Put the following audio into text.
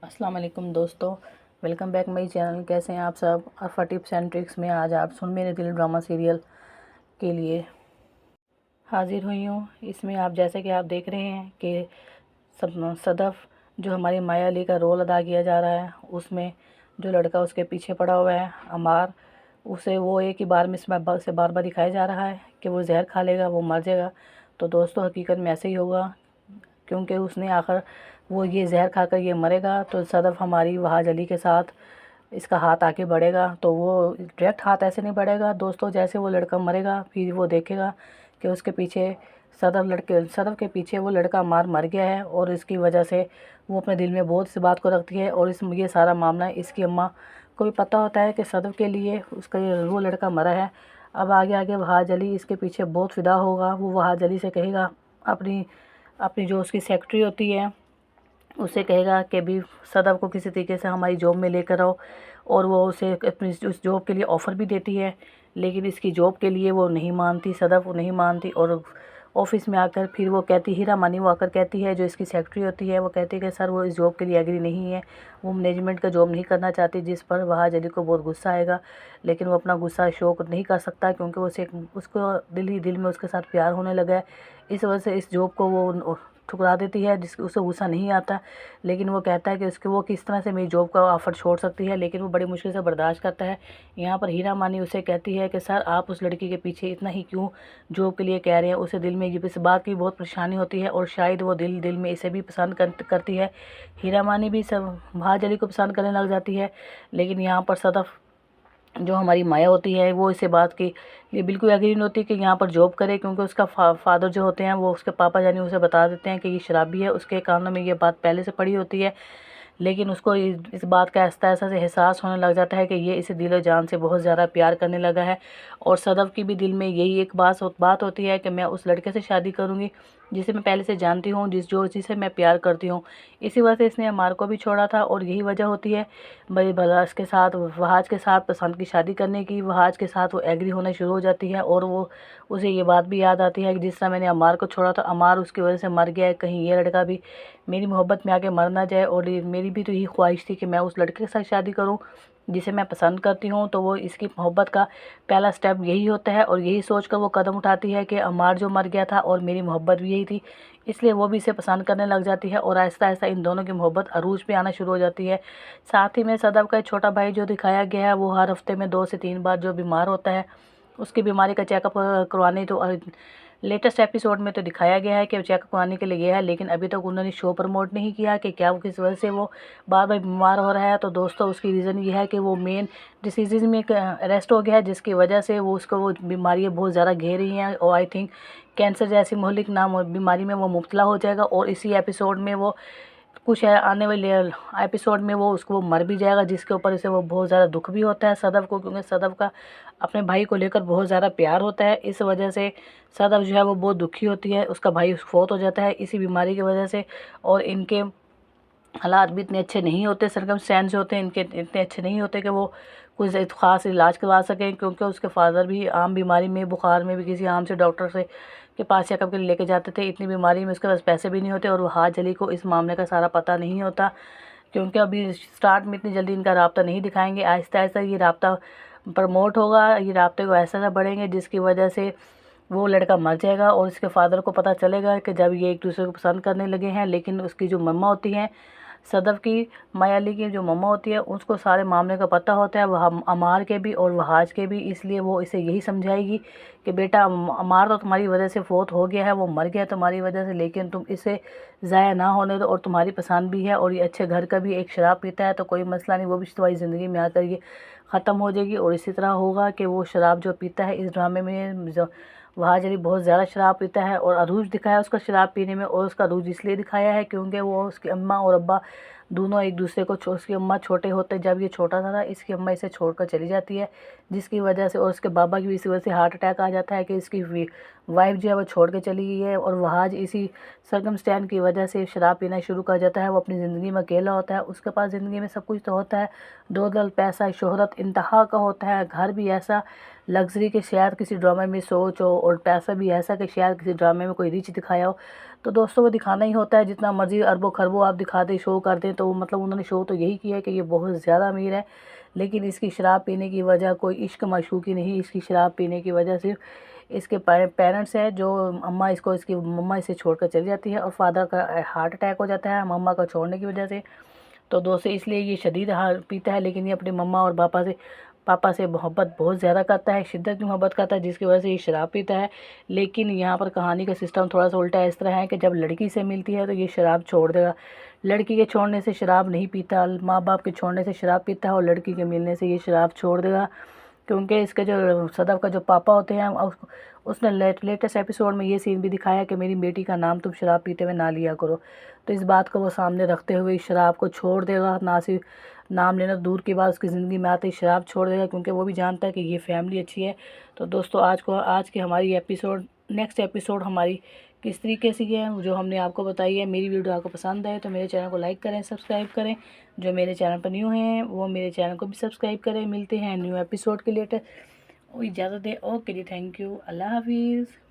अस्सलाम वालेकुम दोस्तों, वेलकम बैक माई चैनल। कैसे हैं आप सब? अरफा टिप्स एंड ट्रिक्स में आज आप सुन मेरे दिल ड्रामा सीरियल के लिए हाजिर हुई हूँ। इसमें आप जैसे कि आप देख रहे हैं कि सदफ जो हमारी माया अली का रोल अदा किया जा रहा है, उसमें जो लड़का उसके पीछे पड़ा हुआ है अमार, उसे वो एक ही बार में से बार बार दिखाया जा रहा है कि वो जहर खा लेगा, वो मर जाएगा। तो दोस्तों हकीकत में ऐसे ही होगा, क्योंकि उसने आखिर वो ये जहर खाकर ये मरेगा तो सदफ़ हमारी वहाज अली के साथ इसका हाथ आके बढ़ेगा। तो वो डायरेक्ट हाथ ऐसे नहीं बढ़ेगा दोस्तों, जैसे वो लड़का मरेगा फिर वो देखेगा कि उसके पीछे सदफ़ के पीछे वो लड़का मर गया है, और इसकी वजह से वो अपने दिल में बहुत इस बात को रखती है। और ये सारा मामला इसकी अम्मा को भी पता होता है कि सदफ़ के लिए उसका वो लड़का मरा है। अब आगे आगे वहाज अली इसके पीछे बहुत फ़िदा होगा। वो वहाज अली से कहेगा, अपनी अपनी जो उसकी सेक्रेटरी होती है उसे कहेगा कि भी सदफ़ को किसी तरीके से हमारी जॉब में लेकर आओ। और वो उसे अपनी उस जॉब के लिए ऑफ़र भी देती है, लेकिन इसकी जॉब के लिए वो नहीं मानती, सदफ़ वो नहीं मानती। और ऑफ़िस में आकर फिर वो कहती, हीरा मानी वो आकर कहती है, जो इसकी सेक्रेटरी होती है, वो कहती है कि सर वो इस जॉब के लिए एग्री नहीं है, वो मैनेजमेंट का जॉब नहीं करना चाहती। जिस पर वहाज अली को बहुत गुस्सा आएगा, लेकिन वो अपना गुस्सा शो नहीं कर सकता, क्योंकि उसको दिल ही दिल में उसके साथ प्यार होने लगा है। इस वजह से इस जॉब को वो ठुकरा देती है, जिससे उसे गुस्सा नहीं आता। लेकिन वो कहता है कि उसके वो किस तरह से मेरी जॉब का ऑफ़र छोड़ सकती है, लेकिन वो बड़ी मुश्किल से बर्दाश्त करता है। यहाँ पर हीरा मानी उसे कहती है कि सर आप उस लड़की के पीछे इतना ही क्यों जॉब के लिए कह रहे हैं। उसे दिल में इस बात की बहुत परेशानी होती है, और शायद वो दिल दिल में इसे भी पसंद करती है। हीरा मानी भी सब वहाज अली को पसंद करने लग जाती है। लेकिन यहाँ पर सदफ़ जो हमारी माया होती है वो इसे बात की ये बिल्कुल एग्री नहीं होती कि यहाँ पर जॉब करे, क्योंकि उसका फादर जो होते हैं वो उसके पापा जानी उसे बता देते हैं कि ये शराबी है। उसके कानों में ये बात पहले से पड़ी होती है, लेकिन उसको इस बात का ऐसा से एहसास होने लग जाता है कि ये इसे दिलो जान से बहुत ज़्यादा प्यार करने लगा है। और सदफ़ की भी दिल में यही एक बात होती है कि मैं उस लड़के से शादी करूँगी जिसे मैं पहले से जानती हूँ, जिसे मैं प्यार करती हूँ। इसी वजह से इसने अमार को भी छोड़ा था, और यही वजह होती है भाई भला के साथ वहाज के साथ पसंद की शादी करने की। वहाज के साथ वो एग्री होना शुरू हो जाती है, और वो उसे ये बात भी याद आती है कि जिस तरह मैंने अमार को छोड़ा था, अमार उसकी वजह से मर गया है, कहीं ये लड़का भी मेरी मोहब्बत में आके मर ना जाए। और मेरी भी तो यही ख्वाहिश थी कि मैं उस लड़के के साथ शादी करूं जिसे मैं पसंद करती हूं। तो वो इसकी मोहब्बत का पहला स्टेप यही होता है, और यही सोच कर वो कदम उठाती है कि अमार जो मर गया था और मेरी मोहब्बत भी यही थी, इसलिए वो भी इसे पसंद करने लग जाती है। और आहिस्ता आहिस्ता इन दोनों की मोहब्बत अरूज पे आना शुरू हो जाती है। साथ ही में सदफ़ का एक छोटा भाई जो दिखाया गया है, वो हर हफ्ते में 2 से 3 बार जो बीमार होता है उसकी बीमारी का चेकअप करवाने, तो लेटेस्ट एपिसोड में तो दिखाया गया है कि वो चेकअप कराने के लिए गया है, लेकिन अभी तक उन्होंने शो प्रमोट नहीं किया कि क्या वो किस वजह से वो बार बार बीमार हो रहा है। तो दोस्तों उसकी रीज़न ये है कि वो मेन डिसीज़ में अरेस्ट हो गया है, जिसकी वजह से वो बीमारियाँ बहुत ज़्यादा घेर रही हैं, और आई थिंक कैंसर जैसी मोहलिक नाम बीमारी में वो मुब्तला हो जाएगा। और इसी एपिसोड में वो कुछ है आने वाले एपिसोड में वो मर भी जाएगा, जिसके ऊपर इसे वो बहुत ज़्यादा दुख भी होता है सदफ़ को, क्योंकि सदफ़ का अपने भाई को लेकर बहुत ज़्यादा प्यार होता है। इस वजह से सदफ़ जो है वो बहुत दुखी होती है, उसका भाई फौत हो जाता है इसी बीमारी की वजह से। और इनके हालात भी इतने अच्छे नहीं होते, सर्कमस्टेंस होते हैं इनके इतने अच्छे नहीं होते कि वो कुछ ख़ास इलाज करवा सकें, क्योंकि उसके फादर भी आम बीमारी में बुखार में भी किसी आम से डॉक्टर से के पास चेकअप के लिए लेके जाते थे। इतनी बीमारी में उसके पास पैसे भी नहीं होते, और वहाज अली को इस मामले का सारा पता नहीं होता, क्योंकि अभी स्टार्ट में इतनी जल्दी इनका राब्ता नहीं दिखाएंगे। आहिस्ता आहिस्ता ये राब्ता प्रमोट होगा, ये राब्ते को ऐसा बढ़ेंगे जिसकी वजह से वो लड़का मर जाएगा। और इसके फादर को पता चलेगा कि जब ये एक दूसरे को पसंद करने लगे हैं, लेकिन उसकी जो मम्मा होती हैं सदफ़ की, माया अली की जो मम्मा होती है, उसको सारे मामले का पता होता है, वह अमार के भी और वहाज के भी। इसलिए वो इसे यही समझाएगी कि बेटा अमार तो तुम्हारी वजह से फ़ौत हो गया है, वो मर गया तुम्हारी वजह से, लेकिन तुम इसे ज़ाया ना होने दो, और तुम्हारी पसंद भी है, और ये अच्छे घर का भी एक शराब पीता है तो कोई मसला नहीं, वो भी तुम्हारी ज़िंदगी में आकर ये ख़त्म हो जाएगी। और इसी तरह होगा कि वो शराब जो पीता है इस ड्रामे में जो वहाज अली बहुत ज़्यादा शराब पीता है, और अरूज दिखाया उसका शराब पीने में। और उसका अरूज इसलिए दिखाया है क्योंकि वो उसकी अम्मा और अब्बा दोनों एक दूसरे को उसकी अम्मा छोटे होते जब ये छोटा था इसकी अम्मा इसे छोड़कर चली जाती है, जिसकी वजह से, और उसके बाबा की भी इसी वजह से हार्ट अटैक आ जाता है कि इसकी वाइफ जो है वो छोड़ के चली गई है। और वहाज इसी सर्कमस्टेंस की वजह से शराब पीना शुरू कर जाता है। वो अपनी ज़िंदगी में अकेला होता है, उसके पास ज़िंदगी में सब कुछ तो होता है, दौलत पैसा शोहरत इंतहा का होता है, घर भी ऐसा लग्जरी के शायद किसी ड्रामे में सोच हो, और पैसा भी ऐसा कि शायद किसी ड्रामे में कोई रिच दिखाया हो। तो दोस्तों वो दिखाना ही होता है, जितना मर्ज़ी अरबों खरबों आप दिखा दें, शो कर दें, तो मतलब उन्होंने शो तो यही किया है कि ये बहुत ज़्यादा अमीर है। लेकिन इसकी शराब पीने की वजह कोई इश्क माशूक़ी नहीं, इसकी शराब पीने की वजह सिर्फ इसके पेरेंट्स हैं, जो अम्मा इसको इसकी मम्मा इसे छोड़कर चली जाती है और फादर का हार्ट अटैक हो जाता है मम्मा को छोड़ने की वजह से। तो दोस्तों इसलिए ये शदीद पीता है, लेकिन ये अपनी मम्मा और पापा से मोहब्बत बहुत ज़्यादा करता है, शिद्दत की मोहब्बत करता है, जिसकी वजह से ये शराब पीता है। लेकिन यहाँ पर कहानी का सिस्टम थोड़ा सा उल्टा इस तरह है कि जब लड़की से मिलती है तो ये शराब छोड़ देगा। लड़की के छोड़ने से शराब नहीं पीता, माँ बाप के छोड़ने से शराब पीता है, और लड़की के मिलने से ये शराब छोड़ देगा। क्योंकि इसके जो सदफ का जो पापा होते हैं उसने लेटेस्ट एपिसोड में ये सीन भी दिखाया कि मेरी बेटी का नाम तुम शराब पीते हुए ना लिया करो। तो इस बात को वो सामने रखते हुए इस शराब को छोड़ देगा, ना सिर्फ नाम लेना दूर की बात, उसकी ज़िंदगी में आते ही शराब छोड़ देगा, क्योंकि वो भी जानता है कि ये फैमिली अच्छी है। तो दोस्तों आज की हमारी नेक्स्ट एपिसोड हमारी किस तरीके से है जो हमने आपको बताई है। मेरी वीडियो आपको पसंद आए तो मेरे चैनल को लाइक करें, सब्सक्राइब करें। जो मेरे चैनल पर न्यू हैं वो मेरे चैनल को भी सब्सक्राइब करें। मिलते हैं न्यू एपिसोड के लिए, इजाज़त दें। ओके जी, थैंक यू, अल्लाह हाफिज़।